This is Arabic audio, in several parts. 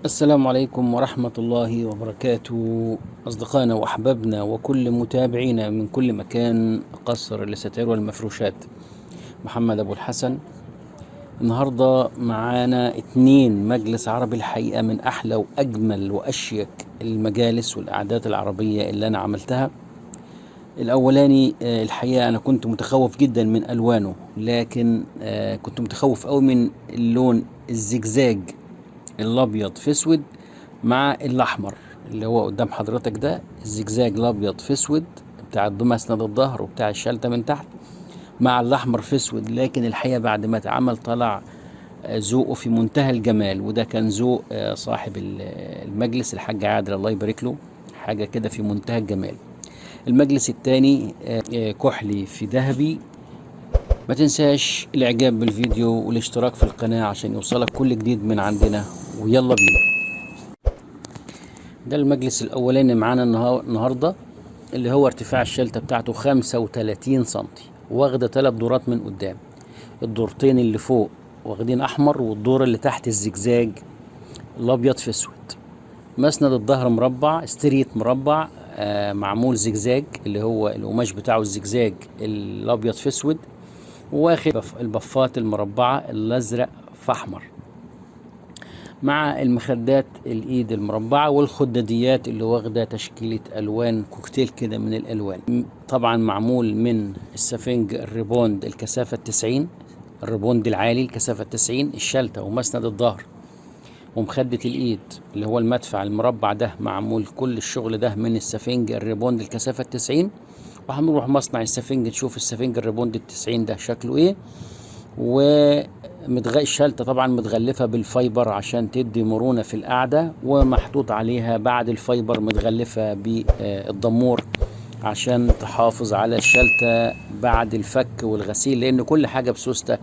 السلام عليكم ورحمة الله وبركاته، أصدقائنا وأحبابنا وكل متابعينا من كل مكان، قصر الستائر والمفروشات. محمد أبو الحسن. النهاردة معانا 2 مجلس عربي، الحقيقة من أحلى وأجمل وأشيك المجالس والأعداد العربية اللي أنا عملتها. الأولاني الحقيقة أنا كنت متخوف جدا من ألوانه، لكن كنت متخوف أوي من اللون الزجزاج الابيض في اسود مع الاحمر اللي هو قدام حضرتك ده. الزجزاج الابيض في اسود بتاع مسند الظهر وبتاع الشلته من تحت، مع الاحمر في اسود. لكن الحقيقه بعد ما اتعمل طلع ذوقه في منتهى الجمال، وده كان ذوق صاحب المجلس الحاج عادل، الله يبارك له. حاجه كده في منتهى الجمال. المجلس الثاني كحلي في ذهبي. ما تنساش الاعجاب بالفيديو والاشتراك في القناة عشان يوصلك كل جديد من عندنا، ويلا بينا. ده المجلس الاولاني معانا النهاردة، اللي هو ارتفاع الشلتة بتاعته 35 سنتي، واخدة 3 دورات من قدام. الدورتين اللي فوق واخدين احمر، والدور اللي تحت الزجزاج الابيض في اسود. مسند الظهر مربع، ستريت مربع معمول زجزاج، اللي هو القماش بتاعه الزجزاج الابيض في اسود، واخد البفات المربعة الازرق في احمر، مع المخدات الايد المربعة والخداديات اللي واخدة تشكيلة الوان كوكتيل كده من الالوان. طبعا معمول من السفنج الريبوند الكثافة 90، الريبوند العالي الكثافة 90. الشلتة ومسند الظهر ومخدة الايد اللي هو المدفع المربع ده معمول كل الشغل ده من السفنج الريبوند الكثافة 90. وهنروح مصنع السفنج نشوف السفنج الريبوند ال90 ده شكله ايه. الشلتة طبعا متغلفة بالفايبر عشان تدي مرونة في القعدة، ومحطوط عليها بعد الفايبر متغلفة بالضمور عشان تحافظ على الشلتة بعد الفك والغسيل، لان كل حاجة بسوستة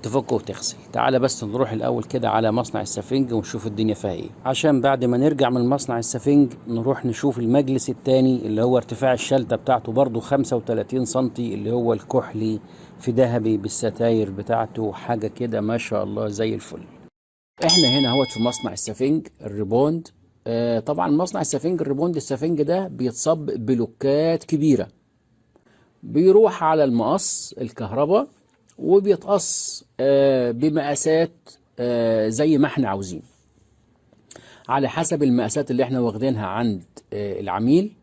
تفك وتغسل. تعالى بس نروح الاول كده على مصنع السفنج ونشوف الدنيا فيها ايه، عشان بعد ما نرجع من مصنع السفنج نروح نشوف المجلس التاني اللي هو ارتفاع الشلتة بتاعته برضو 35 سنتي، اللي هو الكحلي في ذهبي بالستاير بتاعته. حاجة كده ما شاء الله زي الفل. احنا هنا اهوت في مصنع السفنج الريبوند. طبعا مصنع السفنج الريبوند، السفنج ده بيتصب بلوكات كبيرة، بيروح على المقص الكهرباء وبيتقص بمقاسات زي ما احنا عاوزين، على حسب المقاسات اللي احنا واخدينها عند العميل.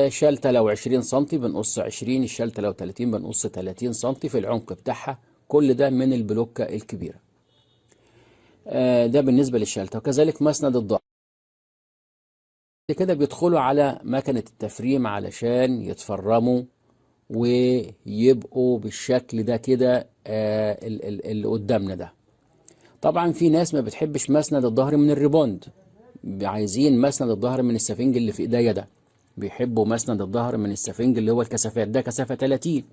شلتة لو 20 سنتي بنقص 20، الشلتة لو 30 بنقص 30 سنتي في العمق بتاعها. كل ده من البلوكة الكبيرة. ده بالنسبة للشلتة. وكذلك مسند الظهر كده بيدخلوا على مكنة التفريم علشان يتفرموا ويبقوا بالشكل ده كده اللي قدامنا ده. طبعا في ناس ما بتحبش مسند الظهر من الريبوند، عايزين مسند الظهر من السفنج اللي في ايديا ده. بيحبوا مسند الظهر من السفنج اللي هو الكثافات ده كثافة 30،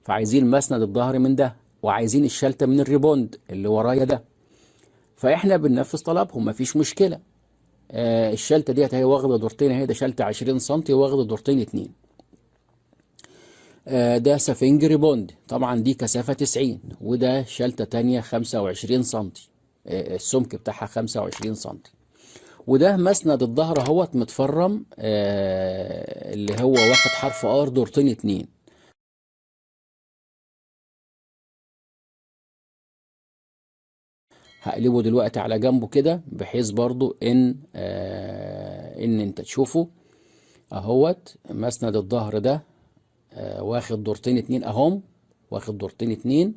فعايزين مسند الظهر من ده، وعايزين الشلتة من الريبوند اللي ورايا ده. فاحنا بننفذ طلبهم، مفيش مشكلة. الشلتة ديت هي واخدة دورتين اهي، ده شلتة 20 سنتي واخدة دورتين 2. ده سفنج ريبوند، طبعا دي كثافة 90، وده شلتة تانية 25 سنتي، السمك بتاعها 25 سنتي. وده مسند الظهر اهوت متفرم، اللي هو واخد حرف ار دورتين 2. هقلبه دلوقتي على جنبه كده بحيث برضو ان انت تشوفه اهوت. مسند الظهر ده واخد دورتين 2 اهم، واخد دورتين 2.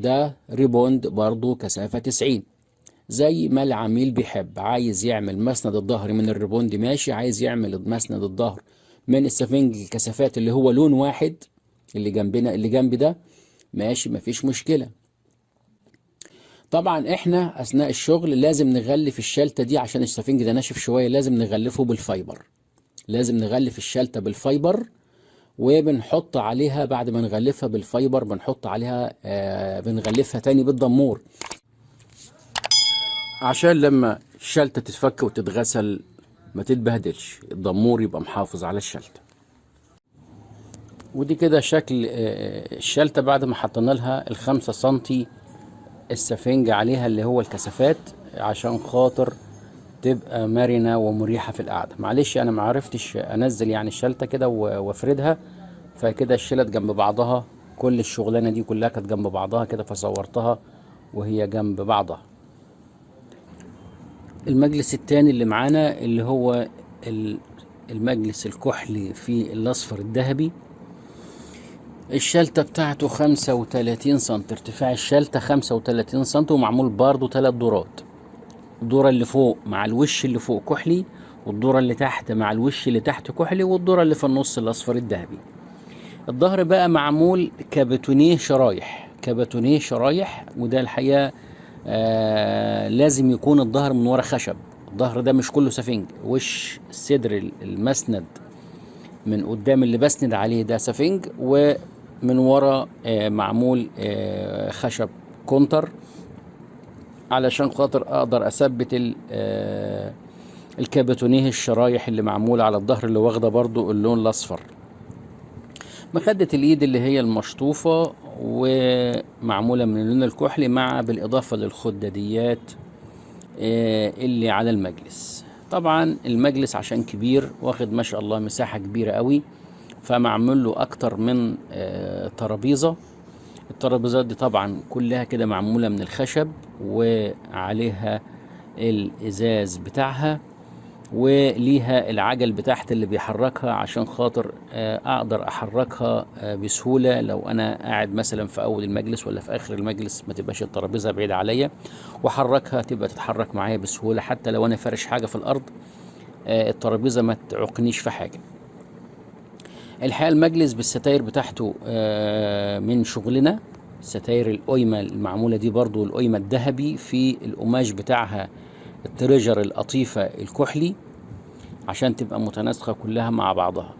ده ريبوند برضو كثافة 90، زي ما العميل بيحب. عايز يعمل مسند الظهر من الريبوند ماشي، عايز يعمل مسند الظهر من السفنج الكثافات اللي هو لون واحد اللي جنبنا اللي جنب ده ماشي، مفيش مشكلة. طبعا احنا اثناء الشغل لازم نغلف الشلتة دي عشان السفنج ده ناشف شوية، لازم نغلفه بالفايبر. لازم نغلف الشلتة بالفايبر، وبنحط عليها بعد ما نغلفها بالفايبر بنحط عليها بنغلفها تاني بالضمور، عشان لما الشلتة تتفك وتتغسل ما تتبهدلش، الضمور يبقى محافظ على الشلتة. ودي كده شكل الشلتة بعد ما حطينا لها ال5 سنتي السفنج عليها اللي هو الكثافات. عشان خاطر تبقى مرنة ومريحة في القعدة. معلش انا معرفتش انزل يعني الشلتة كده وافردها، فكده الشلت جنب بعضها، كل الشغلانة دي كلها كانت جنب بعضها كده، فصورتها وهي جنب بعضها. المجلس التاني اللي معانا اللي هو المجلس الكحلي في الاصفر الذهبي. الشلتة بتاعته 35 سم، ارتفاع الشلتة 35 سم، ومعمول برضو 3 دورات. الدورة اللي فوق مع الوش اللي فوق كحلي، والدورة اللي تحت مع الوش اللي تحت كحلي، والدورة اللي في النص الاصفر الذهبي. الظهر بقى معمول كابتونيه شرايح، كابتونيه شرايح، وده الحقيقة لازم يكون الظهر من ورا خشب. الظهر ده مش كله سفنج، وش الصدر المسند من قدام اللي بسند عليه ده سفنج، ومن ورا معمول خشب كونتر، علشان خاطر اقدر اثبت الكابتونيه الشرايح اللي معمول على الظهر، اللي واخده برضو اللون الاصفر. مخدة الايد اللي هي المشطوفة ومعمولة من اللون الكحلي، مع بالاضافة للخداديات اللي على المجلس. طبعا المجلس عشان كبير، واخد ما شاء الله مساحة كبيرة قوي، فمعمول له اكتر من ترابيزة. الترابيزات دي طبعا كلها كده معمولة من الخشب، وعليها الازاز بتاعها، وليها العجل بتاعت اللي بيحركها، عشان خاطر اقدر احركها بسهولة. لو انا قاعد مثلا في اول المجلس ولا في اخر المجلس، ما تبقاش الترابيزة بعيدة عليا، واحركها تبقى تتحرك معايا بسهولة. حتى لو انا فارش حاجة في الارض، الترابيزة ما تعوقنيش في حاجة. الحقيقة المجلس بالستاير بتاعته من شغلنا، ستاير القيمة المعمولة دي برضو القيمة الذهبي، في القماش بتاعها التريجر القطيفة الكحلي، عشان تبقى متناسقة كلها مع بعضها.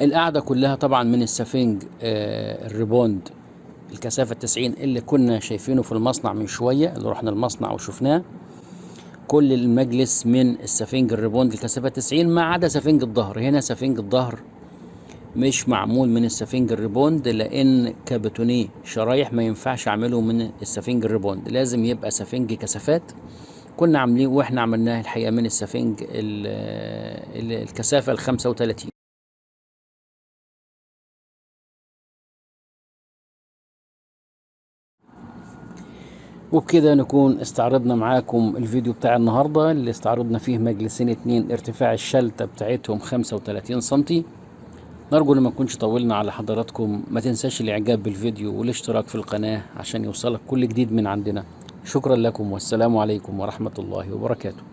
القعدة كلها طبعا من السفنج الريبوند الكثافة 90 اللي كنا شايفينه في المصنع من شوية، اللي رحنا المصنع وشفناه. كل المجلس من السفنج الريبوند الكثافة 90، ما عدا سفنج الظهر. هنا سفنج الظهر مش معمول من السفنج الريبوند، لان كابتونيه شرايح ما ينفعش اعمله من السفنج الريبوند، لازم يبقى سفنج كثافات. كنا عاملين واحنا عملناها الحقيقه من السفنج الكثافه 35. وبكده نكون استعرضنا معاكم الفيديو بتاع النهارده، اللي استعرضنا فيه مجلسين اتنين ارتفاع الشلتة بتاعتهم 35 سنتي. نرجو ان ما نكونش طولنا على حضراتكم. ما تنساش الاعجاب بالفيديو والاشتراك في القناة عشان يوصلك كل جديد من عندنا. شكرا لكم، والسلام عليكم ورحمة الله وبركاته.